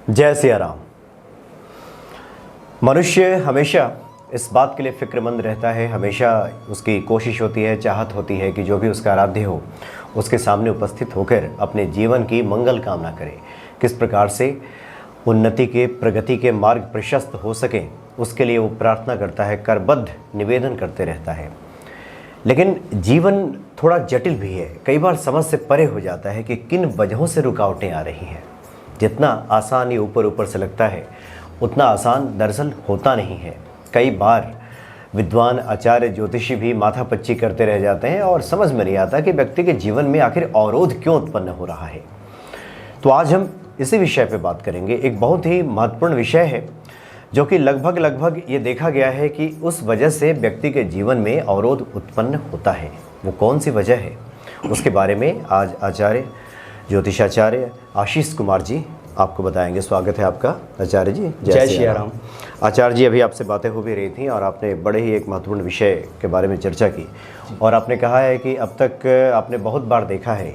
जय सिया राम। मनुष्य हमेशा इस बात के लिए फ़िक्रमंद रहता है, हमेशा उसकी कोशिश होती है, चाहत होती है कि जो भी उसका आराध्य हो उसके सामने उपस्थित होकर अपने जीवन की मंगल कामना करे, किस प्रकार से उन्नति के प्रगति के मार्ग प्रशस्त हो सकें उसके लिए वो प्रार्थना करता है, करबद्ध निवेदन करते रहता है। लेकिन जीवन थोड़ा जटिल भी है, कई बार समझ से परे हो जाता है कि किन वजहों से रुकावटें आ रही हैं। जितना आसान ये ऊपर ऊपर से लगता है उतना आसान दरअसल होता नहीं है। कई बार विद्वान आचार्य ज्योतिषी भी माथापच्ची करते रह जाते हैं और समझ में नहीं आता कि व्यक्ति के जीवन में आखिर अवरोध क्यों उत्पन्न हो रहा है। तो आज हम इसी विषय पे बात करेंगे। एक बहुत ही महत्वपूर्ण विषय है जो कि लगभग ये देखा गया है कि उस वजह से व्यक्ति के जीवन में अवरोध उत्पन्न होता है। वो कौन सी वजह है उसके बारे में आज आचार्य ज्योतिषाचार्य आशीष कुमार जी आपको बताएंगे। स्वागत है आपका आचार्य जी। जय श्री राम। आचार्य जी, अभी आपसे बातें हो भी रही थी और आपने बड़े ही एक महत्वपूर्ण विषय के बारे में चर्चा की और आपने कहा है कि अब तक आपने बहुत बार देखा है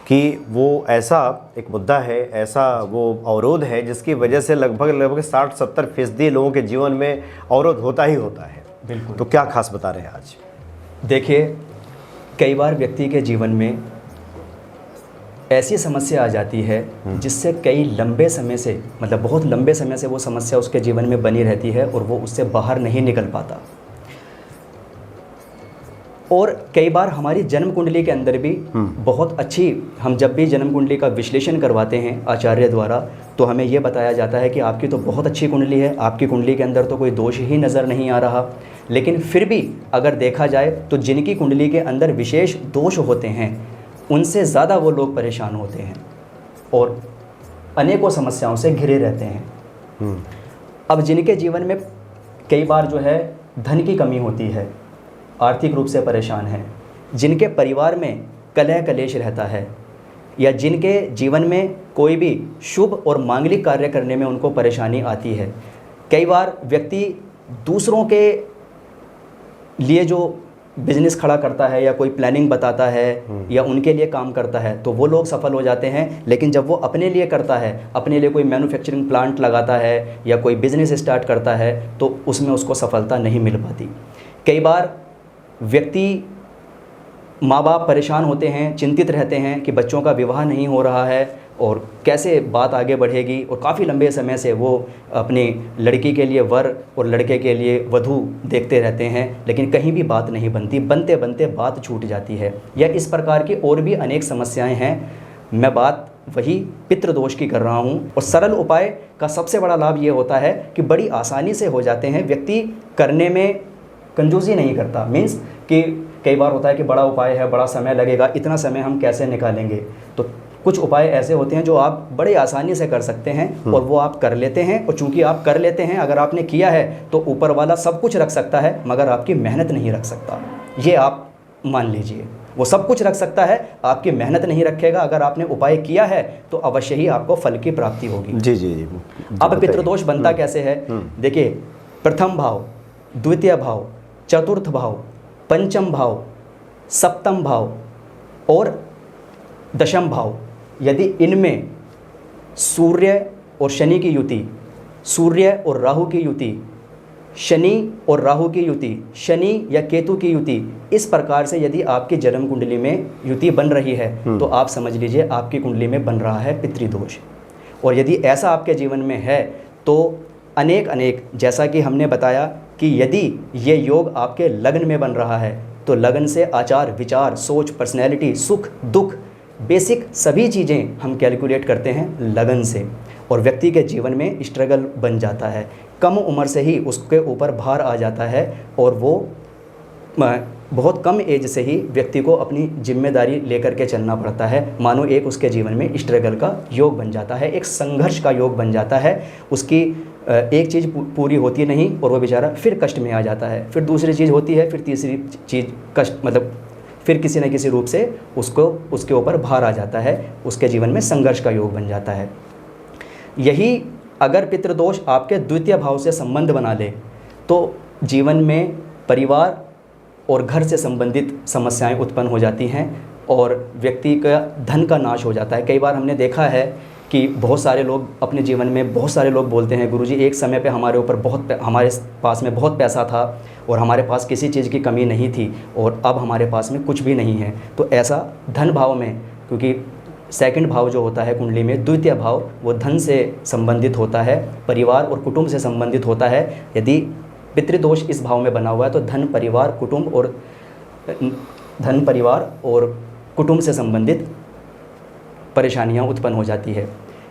कि वो ऐसा एक मुद्दा है, ऐसा वो अवरोध है जिसकी वजह से लगभग 60-70% लोगों के जीवन में अवरोध होता ही होता है। बिल्कुल। तो क्या खास बता रहे हैं आज? देखिए, कई बार व्यक्ति के जीवन में ऐसी समस्या आ जाती है जिससे कई लंबे समय से, मतलब बहुत लंबे समय से वो समस्या उसके जीवन में बनी रहती है और वो उससे बाहर नहीं निकल पाता। और कई बार हमारी जन्म कुंडली के अंदर भी बहुत अच्छी, हम जब भी जन्म कुंडली का विश्लेषण करवाते हैं आचार्य द्वारा, तो हमें ये बताया जाता है कि आपकी तो बहुत अच्छी कुंडली है, आपकी कुंडली के अंदर तो कोई दोष ही नज़र नहीं आ रहा। लेकिन फिर भी अगर देखा जाए तो जिनकी कुंडली के अंदर विशेष दोष होते हैं उनसे ज़्यादा वो लोग परेशान होते हैं और अनेकों समस्याओं से घिरे रहते हैं। अब जिनके जीवन में कई बार जो है धन की कमी होती है, आर्थिक रूप से परेशान है, जिनके परिवार में कलह कलेश रहता है, या जिनके जीवन में कोई भी शुभ और मांगलिक कार्य करने में उनको परेशानी आती है। कई बार व्यक्ति दूसरों के लिए जो बिजनेस खड़ा करता है या कोई प्लानिंग बताता है या उनके लिए काम करता है तो वो लोग सफल हो जाते हैं, लेकिन जब वो अपने लिए करता है, अपने लिए कोई मैन्युफैक्चरिंग प्लांट लगाता है या कोई बिजनेस स्टार्ट करता है तो उसमें उसको सफलता नहीं मिल पाती। कई बार व्यक्ति, माँ बाप परेशान होते हैं, चिंतित रहते हैं कि बच्चों का विवाह नहीं हो रहा है और कैसे बात आगे बढ़ेगी, और काफ़ी लंबे समय से वो अपनी लड़की के लिए वर और लड़के के लिए वधू देखते रहते हैं, लेकिन कहीं भी बात नहीं बनती, बनते बनते बात छूट जाती है। या इस प्रकार की और भी अनेक समस्याएं हैं। मैं बात वही पितृदोष की कर रहा हूँ और सरल उपाय का सबसे बड़ा लाभ ये होता है कि बड़ी आसानी से हो जाते हैं। व्यक्ति करने में कंजूसी नहीं करता, मीन्स कि कई बार होता है कि बड़ा उपाय है, बड़ा समय लगेगा, इतना समय हम कैसे निकालेंगे। तो कुछ उपाय ऐसे होते हैं जो आप बड़े आसानी से कर सकते हैं और वो आप कर लेते हैं। और चूंकि आप कर लेते हैं, अगर आपने किया है तो ऊपर वाला सब कुछ रख सकता है मगर आपकी मेहनत नहीं रख सकता। ये आप मान लीजिए, वो सब कुछ रख सकता है, आपकी मेहनत नहीं रखेगा। अगर आपने उपाय किया है तो अवश्य ही आपको फल की प्राप्ति होगी। जी जी जी। अब पितृदोष बनता कैसे है? देखिए, प्रथम भाव, द्वितीय भाव, चतुर्थ भाव, पंचम भाव, सप्तम भाव और दशम भाव, यदि इनमें सूर्य और शनि की युति, सूर्य और राहु की युति, शनि और राहु की युति, शनि या केतु की युति, इस प्रकार से यदि आपकी जन्म कुंडली में युति बन रही है तो आप समझ लीजिए आपकी कुंडली में बन रहा है पितृदोष। और यदि ऐसा आपके जीवन में है तो अनेक, जैसा कि हमने बताया कि यदि ये योग आपके लग्न में बन रहा है तो लग्न से आचार, विचार, सोच, पर्सनैलिटी, सुख दुख, बेसिक सभी चीज़ें हम कैलकुलेट करते हैं लगन से, और व्यक्ति के जीवन में स्ट्रगल बन जाता है। कम उम्र से ही उसके ऊपर भार आ जाता है और वो बहुत कम एज से ही व्यक्ति को अपनी जिम्मेदारी लेकर के चलना पड़ता है। मानो एक उसके जीवन में स्ट्रगल का योग बन जाता है, एक संघर्ष का योग बन जाता है। उसकी एक चीज़ पूरी होती नहीं और वो बेचारा फिर कष्ट में आ जाता है, फिर दूसरी चीज़ होती है, फिर तीसरी चीज़ कष्ट, मतलब फिर किसी न किसी रूप से उसको उसके ऊपर भार आ जाता है, उसके जीवन में संघर्ष का योग बन जाता है। यही अगर पितृदोष आपके द्वितीय भाव से संबंध बना ले तो जीवन में परिवार और घर से संबंधित समस्याएं उत्पन्न हो जाती हैं और व्यक्ति का धन का नाश हो जाता है। कई बार हमने देखा है कि बहुत सारे लोग अपने जीवन में, बहुत सारे लोग बोलते हैं गुरुजी एक समय पे हमारे ऊपर हमारे पास में बहुत पैसा था और हमारे पास किसी चीज़ की कमी नहीं थी और अब हमारे पास में कुछ भी नहीं है। तो ऐसा धन भाव में, क्योंकि सेकंड भाव जो होता है कुंडली में, द्वितीय भाव, वो धन से संबंधित होता है, परिवार और कुटुंब से संबंधित होता है। यदि पितृदोष इस भाव में बना हुआ है तो धन परिवार और कुटुंब से संबंधित परेशानियां उत्पन्न हो जाती है।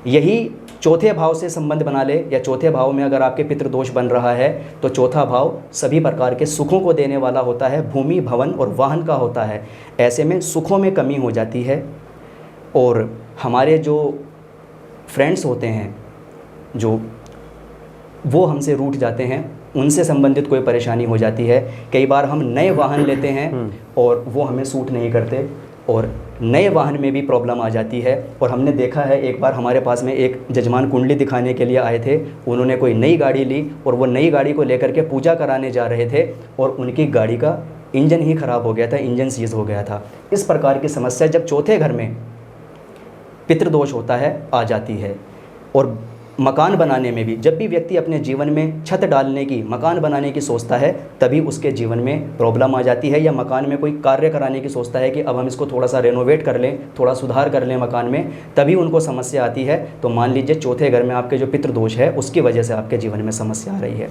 यही चौथे भाव से संबंध बना ले, या चौथे भाव में अगर आपके पितृदोष बन रहा है तो चौथा भाव सभी प्रकार के सुखों को देने वाला होता है, भूमि, भवन और वाहन का होता है। ऐसे में सुखों में कमी हो जाती है और हमारे जो फ्रेंड्स होते हैं जो वो हमसे रूठ जाते हैं, उनसे संबंधित कोई परेशानी हो जाती है। कई बार हम नए वाहन लेते हैं और वो हमें सूट नहीं करते और नए वाहन में भी प्रॉब्लम आ जाती है। और हमने देखा है, एक बार हमारे पास में एक जजमान कुंडली दिखाने के लिए आए थे, उन्होंने कोई नई गाड़ी ली और वो नई गाड़ी को लेकर के पूजा कराने जा रहे थे और उनकी गाड़ी का इंजन ही ख़राब हो गया था, इंजन सीज हो गया था। इस प्रकार की समस्या जब चौथे घर में पितृदोष होता है आ जाती है। और मकान बनाने में भी, जब भी व्यक्ति अपने जीवन में छत डालने की, मकान बनाने की सोचता है, तभी उसके जीवन में प्रॉब्लम आ जाती है। या मकान में कोई कार्य कराने की सोचता है कि अब हम इसको थोड़ा सा रेनोवेट कर लें, थोड़ा सुधार कर लें मकान में, तभी उनको समस्या आती है। तो मान लीजिए चौथे घर में आपके जो पितृदोष है उसकी वजह से आपके जीवन में समस्या आ रही है।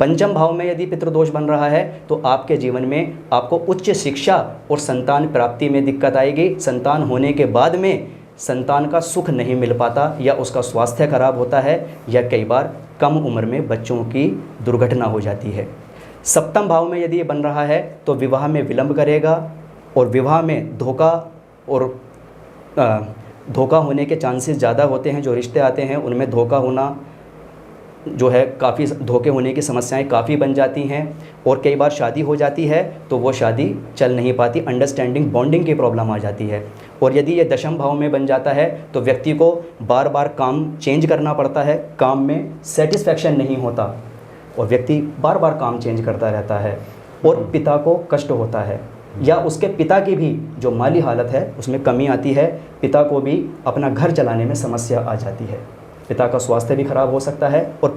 पंचम भाव में यदि पितृदोष बन रहा है तो आपके जीवन में आपको उच्च शिक्षा और संतान प्राप्ति में दिक्कत आएगी। संतान होने के बाद में संतान का सुख नहीं मिल पाता, या उसका स्वास्थ्य खराब होता है, या कई बार कम उम्र में बच्चों की दुर्घटना हो जाती है। सप्तम भाव में यदि ये बन रहा है तो विवाह में विलंब करेगा और विवाह में धोखा होने के चांसेस ज़्यादा होते हैं। जो रिश्ते आते हैं उनमें धोखा होना जो है, काफ़ी धोखे होने की समस्याएं काफ़ी बन जाती हैं। और कई बार शादी हो जाती है तो वो शादी चल नहीं पाती, अंडरस्टैंडिंग, बॉन्डिंग की प्रॉब्लम आ जाती है। और यदि ये दशम भाव में बन जाता है तो व्यक्ति को बार बार काम चेंज करना पड़ता है, काम में सेटिस्फैक्शन नहीं होता और व्यक्ति बार बार काम चेंज करता रहता है और पिता को कष्ट होता है, या उसके पिता की भी जो माली हालत है उसमें कमी आती है। पिता को भी अपना घर चलाने में समस्या आ जाती है, पिता का स्वास्थ्य भी खराब हो सकता है और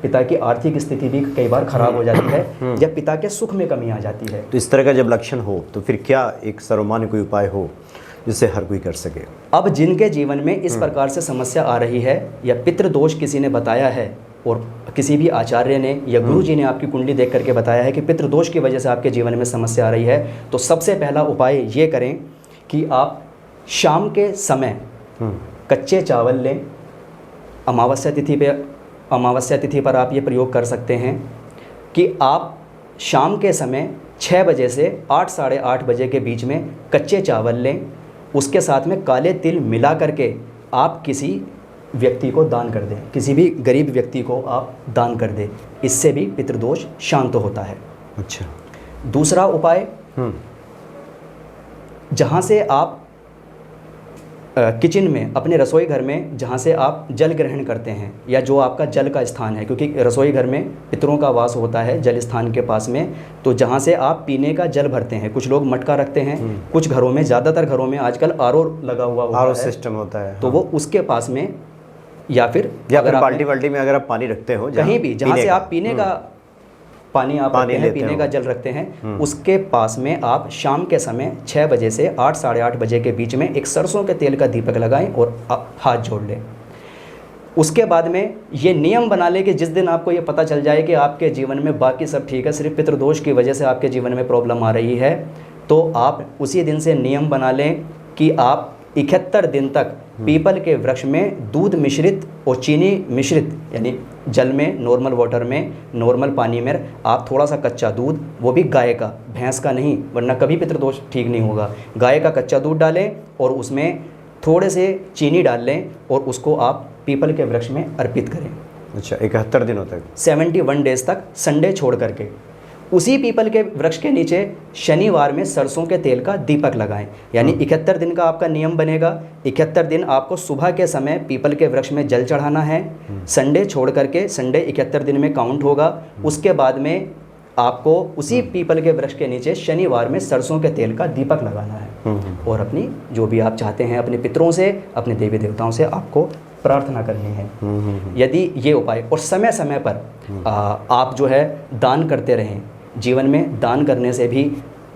पिता की आर्थिक स्थिति भी कई बार खराब हो जाती है, या पिता के सुख में कमी आ जाती है। तो इस तरह का जब लक्षण हो तो फिर क्या एक सर्वमान्य कोई उपाय हो जिससे हर कोई कर सके? अब जिनके जीवन में इस प्रकार से समस्या आ रही है, या पितृदोष किसी ने बताया है और किसी भी आचार्य ने या गुरु जी ने आपकी कुंडली देख करके बताया है कि पितृदोष की वजह से आपके जीवन में समस्या आ रही है, तो सबसे पहला उपाय ये करें कि आप शाम के समय कच्चे चावल लें। अमावस्या तिथि पर आप ये प्रयोग कर सकते हैं कि आप शाम के समय 6 बजे से 8 साढ़े 8 बजे के बीच में कच्चे चावल लें, उसके साथ में काले तिल मिला करके आप किसी व्यक्ति को दान कर दें, किसी भी गरीब व्यक्ति को आप दान कर दें। इससे भी पितृदोष शांत होता है। अच्छा, दूसरा उपाय, जहाँ से आप किचन में, अपने रसोई घर में जहाँ से आप जल ग्रहण करते हैं, या जो आपका जल का स्थान है, क्योंकि रसोई घर में पितरों का वास होता है जल स्थान के पास में, तो जहाँ से आप पीने का जल भरते हैं, कुछ लोग मटका रखते हैं, कुछ घरों में, ज़्यादातर घरों में आजकल आरओ लगा हुआ होता है, सिस्टम होता है, तो वो उसके पास में, या फिर बाल्टी में अगर आप पानी रखते हो, कहीं भी जहाँ से आप पीने का पानी आप रखते हैं, पीने का जल रखते हैं, उसके पास में आप शाम के समय 6 बजे से 8 साढ़े 8 बजे के बीच में एक सरसों के तेल का दीपक लगाएं और हाथ जोड़ लें। उसके बाद में ये नियम बना लें कि जिस दिन आपको ये पता चल जाए कि आपके जीवन में बाकी सब ठीक है, सिर्फ पितृदोष की वजह से आपके जीवन में प्रॉब्लम आ रही है, तो आप उसी दिन से नियम बना लें कि आप 71 दिन तक पीपल के वृक्ष में दूध मिश्रित और चीनी मिश्रित, यानी जल में, नॉर्मल वाटर में, नॉर्मल पानी में आप थोड़ा सा कच्चा दूध, वो भी गाय का, भैंस का नहीं, वरना कभी पितृदोष ठीक नहीं होगा। गाय का कच्चा दूध डालें और उसमें थोड़े से चीनी डाल लें और उसको आप पीपल के वृक्ष में अर्पित करें। अच्छा, 71 दिनों तक, 71 डेज तक, संडे छोड़ करके। उसी पीपल के वृक्ष के नीचे शनिवार में सरसों के तेल का दीपक लगाएं, यानी 71 दिन का आपका नियम बनेगा। 71 दिन आपको सुबह के समय पीपल के वृक्ष में जल चढ़ाना है, संडे छोड़ करके, संडे 71 दिन में काउंट होगा। उसके बाद में आपको उसी पीपल के वृक्ष के नीचे शनिवार में सरसों के तेल का दीपक लगाना है और अपनी जो भी आप चाहते हैं अपने पितरों से, अपने देवी देवताओं से आपको प्रार्थना करनी है। यदि ये उपाय, और समय समय पर आप जो है दान करते रहें। जीवन में दान करने से भी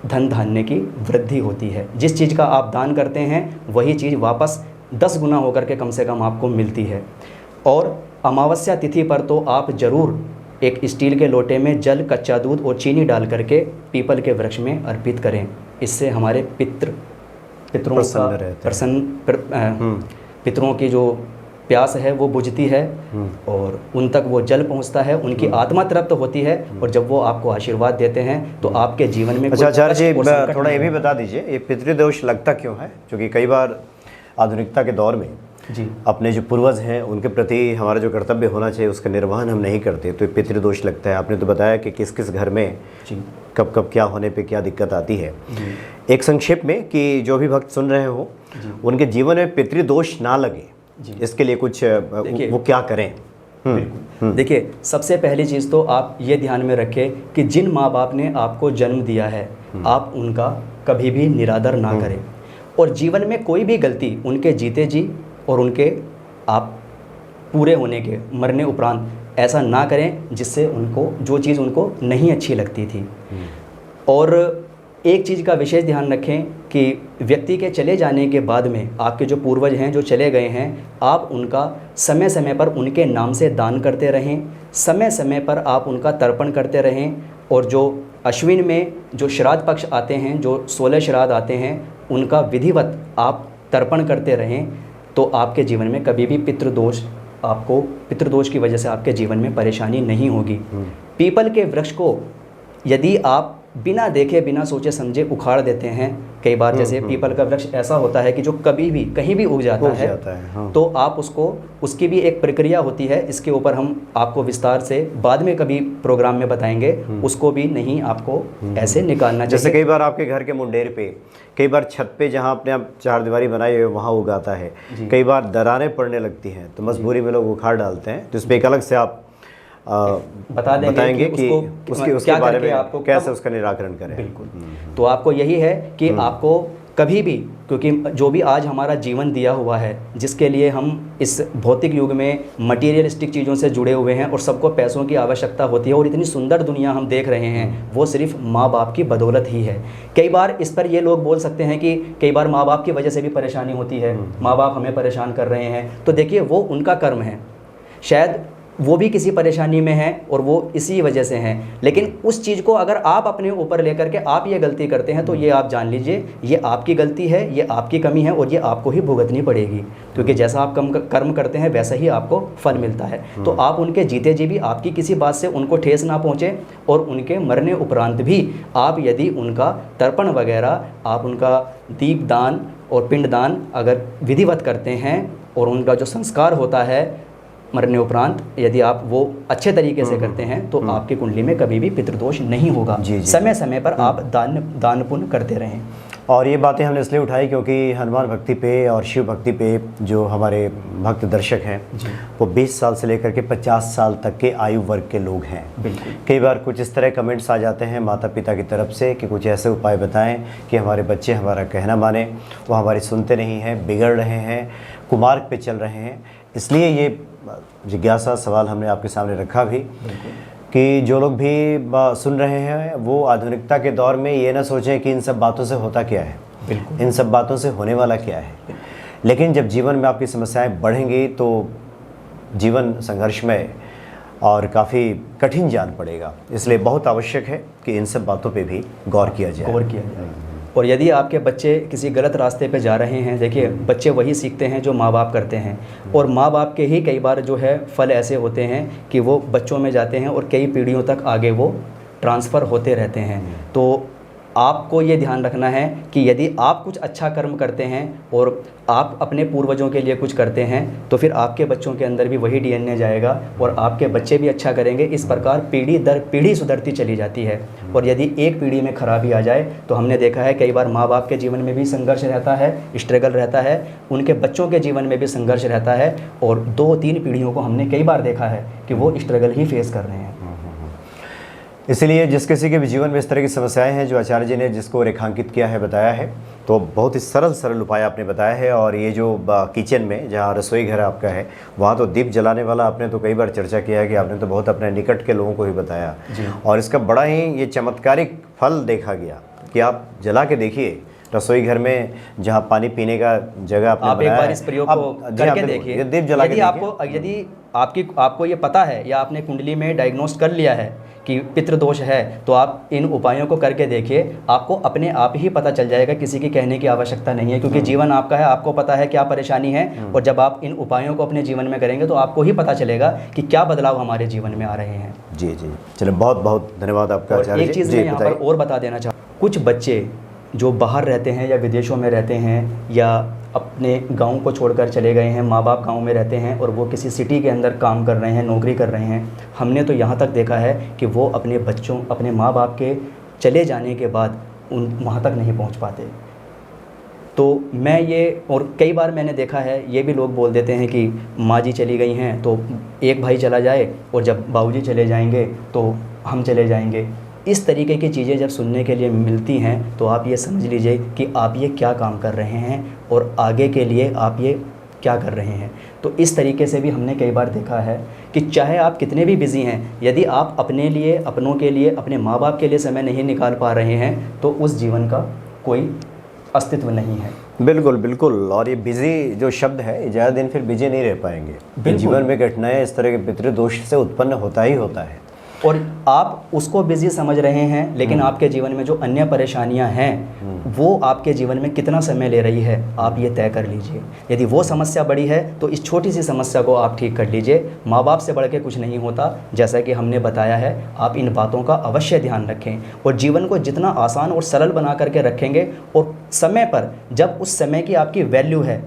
धन धान्य की वृद्धि होती है। जिस चीज़ का आप दान करते हैं वही चीज़ वापस 10 गुना होकर के कम से कम आपको मिलती है। और अमावस्या तिथि पर तो आप ज़रूर एक स्टील के लोटे में जल, कच्चा दूध और चीनी डाल करके पीपल के वृक्ष में अर्पित करें। इससे हमारे पितरों का पितरों की जो प्यास है वो बुझती है और उन तक वो जल पहुंचता है, उनकी आत्मा तृप्त होती है और जब वो आपको आशीर्वाद देते हैं तो आपके जीवन में अच्छा आचार्य जी, थोड़ा ये भी बता दीजिए, ये पितृदोष लगता क्यों है? क्योंकि कई बार आधुनिकता के दौर में जी अपने जो पूर्वज हैं उनके प्रति हमारा जो कर्तव्य होना चाहिए उसका निर्वहन हम नहीं करते, तो ये पितृदोष लगता है। आपने तो बताया कि किस किस घर में कब कब क्या होने पे क्या दिक्कत आती है। एक संक्षेप में कि जो भी भक्त सुन रहे हो उनके जीवन में पितृदोष ना लगे, इसके लिए कुछ वो क्या करें? देखिए, सबसे पहली चीज़ तो आप ये ध्यान में रखें कि जिन माँ बाप ने आपको जन्म दिया है आप उनका कभी भी निरादर ना करें। और जीवन में कोई भी गलती उनके जीते जी और उनके आप पूरे होने के मरने उपरांत ऐसा ना करें जिससे उनको जो चीज़ उनको नहीं अच्छी लगती थी। और एक चीज़ का विशेष ध्यान रखें कि व्यक्ति के चले जाने के बाद में आपके जो पूर्वज हैं जो चले गए हैं, आप उनका समय समय पर उनके नाम से दान करते रहें, समय समय पर आप उनका तर्पण करते रहें। और जो अश्विन में जो श्राद्ध पक्ष आते हैं, जो 16 श्राद्ध आते हैं, उनका विधिवत आप तर्पण करते रहें तो आपके जीवन में कभी भी पितृदोष की वजह से आपके जीवन में परेशानी नहीं होगी। पीपल के वृक्ष को यदि आप बिना देखे बिना सोचे समझे उखाड़ देते हैं, कई बार जैसे पीपल का वृक्ष ऐसा होता है कि जो कभी भी कहीं भी उग जाता है, तो आप उसकी भी एक प्रक्रिया होती है। इसके ऊपर हम आपको विस्तार से बाद में कभी प्रोग्राम में बताएंगे। उसको भी नहीं आपको ऐसे निकालना चाहिए। जैसे कई बार आपके घर के मुंडेर पे, कई बार छत पे जहाँ आपने आप चारदीवारी बनाई है वहाँ उगाता है, कई बार दरारें पड़ने लगती हैं तो मजबूरी में लोग उखाड़ डालते हैं। तो इस पर एक अलग से आप बताएंगे कि उसके बारे में आपको कैसे उसका निराकरण करें। बिल्कुल। तो आपको यही है कि आपको कभी भी, क्योंकि जो भी आज हमारा जीवन दिया हुआ है, जिसके लिए हम इस भौतिक युग में मटीरियलिस्टिक चीज़ों से जुड़े हुए हैं और सबको पैसों की आवश्यकता होती है और इतनी सुंदर दुनिया हम देख रहे हैं, वो सिर्फ माँ बाप की बदौलत ही है। कई बार इस पर ये लोग बोल सकते हैं कि कई बार माँ बाप की वजह से भी परेशानी होती है, माँ बाप हमें परेशान कर रहे हैं। तो देखिए, वो उनका कर्म है, शायद वो भी किसी परेशानी में है और वो इसी वजह से हैं। लेकिन उस चीज़ को अगर आप अपने ऊपर लेकर के आप ये गलती करते हैं तो ये आप जान लीजिए ये आपकी गलती है, ये आपकी कमी है और ये आपको ही भुगतनी पड़ेगी। क्योंकि जैसा आप कर्म करते हैं वैसा ही आपको फल मिलता है। तो आप उनके जीते जी भी आपकी किसी बात से उनको ठेस ना पहुँचे और उनके मरने उपरांत भी आप यदि उनका तर्पण वगैरह, आप उनका दीप दान और पिंड दान अगर विधिवत करते हैं और उनका जो संस्कार होता है मरने उपरांत, यदि आप वो अच्छे तरीके से करते हैं तो आपकी कुंडली में कभी भी पितृदोष नहीं होगा। समय समय पर आप दान पुण्य करते रहें। और ये बातें हमने इसलिए उठाई क्योंकि हनुमान भक्ति पे और शिव भक्ति पे जो हमारे भक्त दर्शक हैं वो 20 साल से लेकर के 50 साल तक के आयु वर्ग के लोग हैं। कई बार कुछ इस तरह कमेंट्स आ जाते हैं माता पिता की तरफ से कि कुछ ऐसे उपाय बताएं कि हमारे बच्चे हमारा कहना माने, वो हमारी सुनते नहीं हैं, बिगड़ रहे हैं, कुमार्ग पे चल रहे हैं। इसलिए ये जिज्ञासा सवाल हमने आपके सामने रखा भी कि जो लोग भी सुन रहे हैं वो आधुनिकता के दौर में ये ना सोचें कि इन सब बातों से होता क्या है, इन सब बातों से होने वाला क्या है। लेकिन जब जीवन में आपकी समस्याएं बढ़ेंगी तो जीवन संघर्षमय और काफ़ी कठिन जान पड़ेगा। इसलिए बहुत आवश्यक है कि इन सब बातों पे भी गौर किया जाए। और यदि आपके बच्चे किसी गलत रास्ते पे जा रहे हैं, देखिए बच्चे वही सीखते हैं जो माँ बाप करते हैं और माँ बाप के ही कई बार जो है फल ऐसे होते हैं कि वो बच्चों में जाते हैं और कई पीढ़ियों तक आगे वो ट्रांसफ़र होते रहते हैं। तो आपको ये ध्यान रखना है कि यदि आप कुछ अच्छा कर्म करते हैं और आप अपने पूर्वजों के लिए कुछ करते हैं तो फिर आपके बच्चों के अंदर भी वही DNA जाएगा और आपके बच्चे भी अच्छा करेंगे। इस प्रकार पीढ़ी दर पीढ़ी सुधरती चली जाती है। और यदि एक पीढ़ी में खराबी आ जाए तो हमने देखा है कई बार माँ बाप के जीवन में भी संघर्ष रहता है, स्ट्रगल रहता है, उनके बच्चों के जीवन में भी संघर्ष रहता है और 2-3 पीढ़ियों को हमने कई बार देखा है कि वो स्ट्रगल ही फेस कर रहे हैं। इसलिए जिस किसी के भी जीवन में इस तरह की समस्याएं हैं जो आचार्य जी ने जिसको रेखांकित किया है, बताया है, तो बहुत ही सरल उपाय आपने बताया है। और ये जो किचन में जहाँ रसोई घर आपका है, वहाँ तो दीप जलाने वाला आपने तो कई बार चर्चा किया है कि आपने तो बहुत अपने निकट के लोगों को ही बताया, और इसका बड़ा ही ये चमत्कारिक फल देखा गया कि आप जला के देखिए रसोई घर में जहाँ पानी पीने का जगह आपने आप एक बनाया बार है, इस प्रयोग को करके देखिए। दीप जला के यदि आपको ये पता है या आपने कुंडली में डायग्नोस्ट कर लिया है कि पितृदोष है, तो आप इन उपायों को करके देखिए, आपको अपने आप ही पता चल जाएगा, किसी के कहने की आवश्यकता नहीं है, क्योंकि जीवन आपका है, आपको पता है क्या परेशानी है। और जब आप इन उपायों को अपने जीवन में करेंगे तो आपको ही पता चलेगा कि क्या बदलाव हमारे जीवन में आ रहे हैं। जी जी, चलिए बहुत बहुत धन्यवाद आपका आचार्य जी। एक चीज़ मैं यहाँ पर और बता देना चाहूँ, कुछ बच्चे जो बाहर रहते हैं या विदेशों में रहते हैं या अपने गांव को छोड़कर चले गए हैं, माँ बाप गांव में रहते हैं और वो किसी सिटी के अंदर काम कर रहे हैं, नौकरी कर रहे हैं, हमने तो यहाँ तक देखा है कि वो अपने बच्चों, अपने माँ बाप के चले जाने के बाद वहाँ तक नहीं पहुँच पाते। तो मैं ये, और कई बार मैंने देखा है, ये भी लोग बोल देते हैं कि माँ जी चली गई हैं तो एक भाई चला जाए, और जब बाबूजी चले जाएंगे तो हम चले जाएंगे। इस तरीके की चीज़ें जब सुनने के लिए मिलती हैं तो आप ये समझ लीजिए कि आप ये क्या काम कर रहे हैं और आगे के लिए आप ये क्या कर रहे हैं। तो इस तरीके से भी हमने कई बार देखा है कि चाहे आप कितने भी बिज़ी हैं, यदि आप अपने लिए, अपनों के लिए, अपने माँ बाप के लिए समय नहीं निकाल पा रहे हैं तो उस जीवन का कोई अस्तित्व नहीं है। बिल्कुल बिल्कुल। और ये बिजी जो शब्द है, ज़्यादा दिन फिर बिजी नहीं रह पाएंगे। जीवन में घटनाएं इस तरह के पितृदोष से उत्पन्न होता ही होता है, और आप उसको बिजी समझ रहे हैं, लेकिन आपके जीवन में जो अन्य परेशानियां हैं वो आपके जीवन में कितना समय ले रही है, आप ये तय कर लीजिए। यदि वो समस्या बड़ी है तो इस छोटी सी समस्या को आप ठीक कर लीजिए। माँ बाप से बढ़ के कुछ नहीं होता, जैसा कि हमने बताया है। आप इन बातों का अवश्य ध्यान रखें और जीवन को जितना आसान और सरल बना करके रखेंगे, और समय पर, जब उस समय की आपकी वैल्यू है,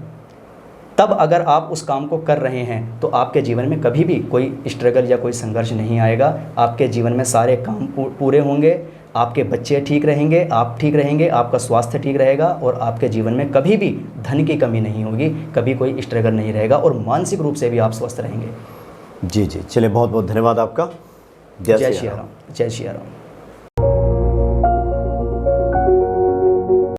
तब अगर आप उस काम को कर रहे हैं तो आपके जीवन में कभी भी कोई स्ट्रगल या कोई संघर्ष नहीं आएगा। आपके जीवन में सारे काम पूरे होंगे, आपके बच्चे ठीक रहेंगे, आप ठीक रहेंगे, आपका स्वास्थ्य ठीक रहेगा, और आपके जीवन में कभी भी धन की कमी नहीं होगी, कभी कोई स्ट्रगल नहीं रहेगा, और मानसिक रूप से भी आप स्वस्थ रहेंगे। जी जी, चलिए बहुत बहुत धन्यवाद आपका। जय श्री राम। जय श्री राम।